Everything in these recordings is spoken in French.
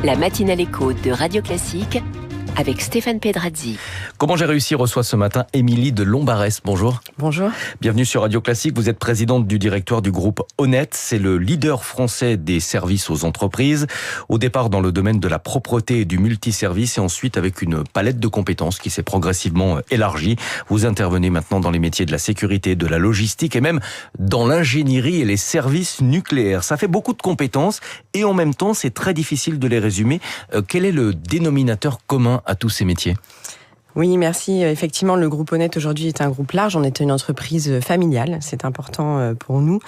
La matinale écho de Radio Classique avec Stéphane Pedrazzi. Comment j'ai réussi reçoit ce matin Émilie de Lombarès. Bonjour. Bonjour. Bienvenue sur Radio Classique. Vous êtes présidente du directoire du groupe Honnête. C'est le leader français des services aux entreprises. Au départ dans le domaine de la propreté et du multiservice et ensuite avec une palette de compétences qui s'est progressivement élargie. Vous intervenez maintenant dans les métiers de la sécurité, de la logistique et même dans l'ingénierie et les services nucléaires. Ça fait beaucoup de compétences et en même temps c'est très difficile de les résumer. Quel est le dénominateur commun à tous ces métiers ? Oui, merci. Effectivement, le groupe Honnête aujourd'hui est un groupe large. On est une entreprise familiale, c'est important pour nous,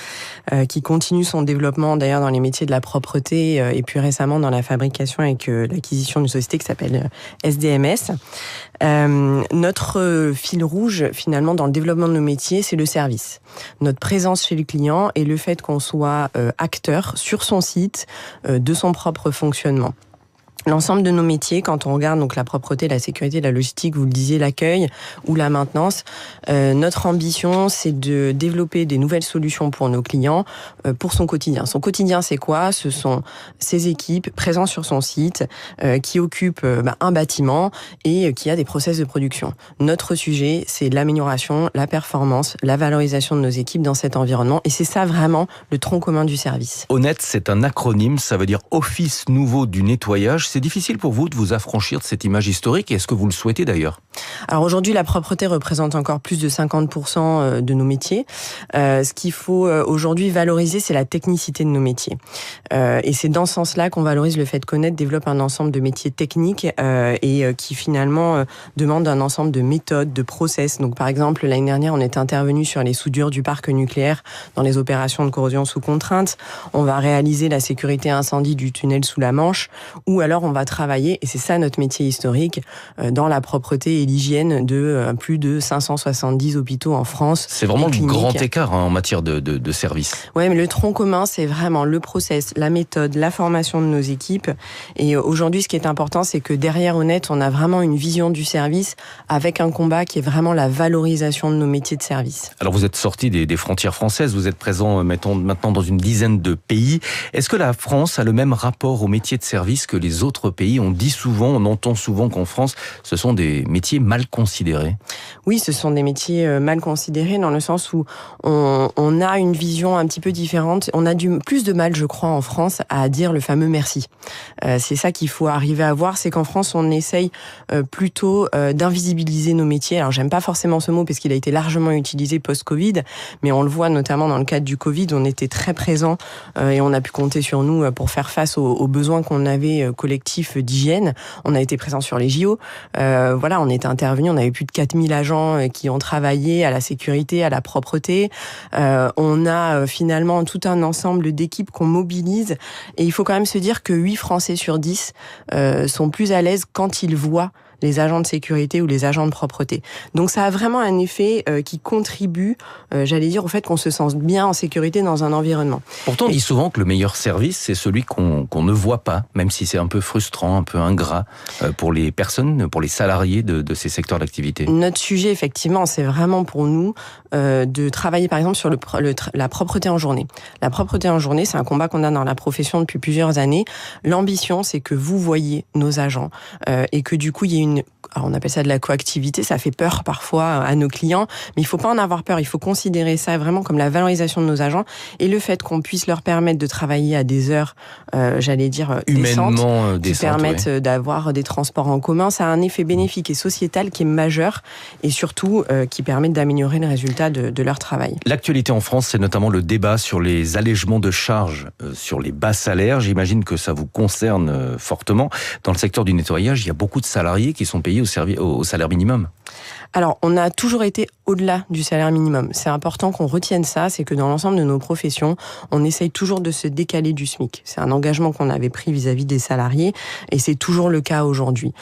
qui continue son développement d'ailleurs dans les métiers de la propreté et puis récemment dans la fabrication avec l'acquisition d'une société qui s'appelle SDMS. Notre fil rouge finalement dans le développement de nos métiers, c'est le service. Notre présence chez le client et le fait qu'on soit acteur sur son site de son propre fonctionnement. L'ensemble de nos métiers, quand on regarde donc la propreté, la sécurité, la logistique, vous le disiez, l'accueil ou la maintenance, notre ambition, c'est de développer des nouvelles solutions pour nos clients, pour son quotidien. Son quotidien, c'est quoi ? Ce sont ces équipes présentes sur son site, qui occupent un bâtiment et qui a des process de production. Notre sujet, c'est l'amélioration, la performance, la valorisation de nos équipes dans cet environnement. Et c'est ça vraiment le tronc commun du service. Honnête, c'est un acronyme, ça veut dire Office nouveau du nettoyage. C'est difficile pour vous de vous affranchir de cette image historique et est-ce que vous le souhaitez d'ailleurs ? Alors aujourd'hui, la propreté représente encore plus de 50% de nos métiers. Ce qu'il faut aujourd'hui valoriser, c'est la technicité de nos métiers. Et c'est dans ce sens-là qu'on valorise le fait qu'Honnête développe un ensemble de métiers techniques et qui finalement demandent un ensemble de méthodes, de process. Donc par exemple, l'année dernière, on est intervenu sur les soudures du parc nucléaire dans les opérations de corrosion sous contrainte. On va réaliser la sécurité incendie du tunnel sous la Manche ou alors on va travailler, et c'est ça notre métier historique, dans la propreté et l'hygiène de plus de 570 hôpitaux en France. C'est vraiment le grand écart en matière de service. Oui, mais le tronc commun, c'est vraiment le process, la méthode, la formation de nos équipes. Et aujourd'hui, ce qui est important, c'est que derrière Honnête, on a vraiment une vision du service avec un combat qui est vraiment la valorisation de nos métiers de service. Alors vous êtes sorti des frontières françaises, vous êtes présent maintenant dans une dizaine de pays. Est-ce que la France a le même rapport aux métiers de service que les autres pays? On dit souvent, on entend souvent qu'en France, ce sont des métiers mal considérés. Oui, ce sont des métiers mal considérés dans le sens où on a une vision un petit peu différente. On a plus de mal, je crois, en France à dire le fameux merci. C'est ça qu'il faut arriver à voir, c'est qu'en France, on essaye plutôt d'invisibiliser nos métiers. Alors, j'aime pas forcément ce mot parce qu'il a été largement utilisé post-Covid, mais on le voit notamment dans le cadre du Covid, on était très présents et on a pu compter sur nous pour faire face aux besoins qu'on avait collectifs d'hygiène. On a été présents sur les JO. On était intervenus, on avait plus de 4000 agents qui ont travaillé à la sécurité, à la propreté. On a finalement tout un ensemble d'équipes qu'on mobilise. Et il faut quand même se dire que 8 Français sur 10 sont plus à l'aise quand ils voient les agents de sécurité ou les agents de propreté. Donc ça a vraiment un effet qui contribue, au fait qu'on se sente bien en sécurité dans un environnement. Pourtant, on dit souvent que le meilleur service, c'est celui qu'on ne voit pas, même si c'est un peu frustrant, un peu ingrat pour les personnes, pour les salariés de ces secteurs d'activité. Notre sujet, effectivement, c'est vraiment pour nous de travailler, par exemple, sur la propreté en journée. La propreté en journée, c'est un combat qu'on a dans la profession depuis plusieurs années. L'ambition, c'est que vous voyez nos agents et que du coup, il y ait alors on appelle ça de la coactivité, ça fait peur parfois à nos clients, mais il faut pas en avoir peur, il faut considérer ça vraiment comme la valorisation de nos agents et le fait qu'on puisse leur permettre de travailler à des heures, humainement décentes, qui permettent d'avoir des transports en commun, ça a un effet bénéfique et sociétal qui est majeur et surtout qui permet d'améliorer le résultat de leur travail. L'actualité en France, c'est notamment le débat sur les allègements de charges sur les bas salaires. J'imagine que ça vous concerne fortement. Dans le secteur du nettoyage, il y a beaucoup de salariés qui sont payés au salaire minimum. Alors, on a toujours été au-delà du salaire minimum. C'est important qu'on retienne ça, c'est que dans l'ensemble de nos professions, on essaye toujours de se décaler du SMIC. C'est un engagement qu'on avait pris vis-à-vis des salariés et c'est toujours le cas aujourd'hui.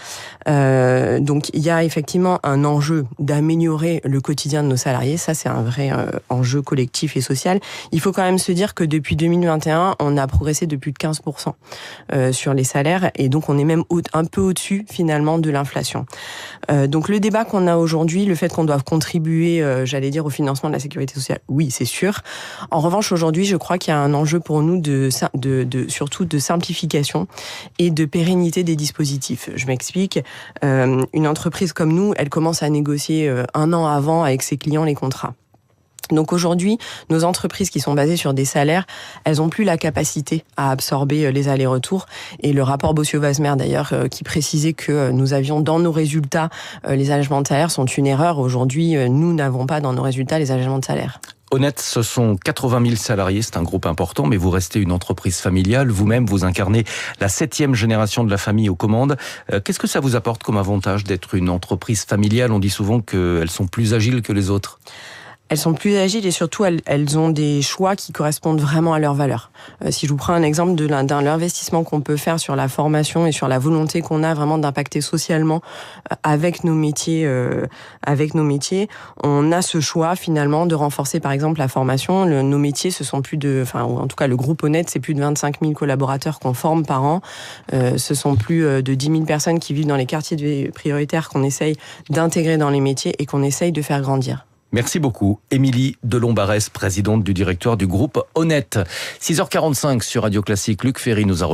Donc, il y a effectivement un enjeu d'améliorer le quotidien de nos salariés. Ça, c'est un vrai enjeu collectif et social. Il faut quand même se dire que depuis 2021, on a progressé de plus de 15% sur les salaires et donc on est même un peu au-dessus finalement de l'inflation. Donc, le débat qu'on a aujourd'hui, le fait qu'on doive contribuer contribuer, au financement de la sécurité sociale. Oui, c'est sûr. En revanche, aujourd'hui, je crois qu'il y a un enjeu pour nous surtout de simplification et de pérennité des dispositifs. Je m'explique. Une entreprise comme nous, elle commence à négocier 1 an avant avec ses clients les contrats. Donc aujourd'hui, nos entreprises qui sont basées sur des salaires, elles ont plus la capacité à absorber les allers-retours. Et le rapport Bossio-Wasmer d'ailleurs, qui précisait que nous avions dans nos résultats les allégements de salaire sont une erreur. Aujourd'hui, nous n'avons pas dans nos résultats les allégements de salaire. Honnête, ce sont 80 000 salariés, c'est un groupe important, mais vous restez une entreprise familiale. Vous-même, vous incarnez la 7e génération de la famille aux commandes. Qu'est-ce que ça vous apporte comme avantage d'être une entreprise familiale? On dit souvent qu'elles sont plus agiles que les autres. Elles sont plus agiles et surtout elles ont des choix qui correspondent vraiment à leurs valeurs. Si je vous prends un exemple de l'investissement qu'on peut faire sur la formation et sur la volonté qu'on a vraiment d'impacter socialement avec nos métiers, on a ce choix finalement de renforcer par exemple la formation. Nos métiers, ce sont en tout cas le groupe Honnête, c'est plus de 25 000 collaborateurs qu'on forme par an. Ce sont plus de 10 000 personnes qui vivent dans les quartiers prioritaires qu'on essaye d'intégrer dans les métiers et qu'on essaye de faire grandir. Merci beaucoup. Émilie Delon-Barès, présidente du directoire du groupe Honnête. 6h45 sur Radio Classique. Luc Ferry nous a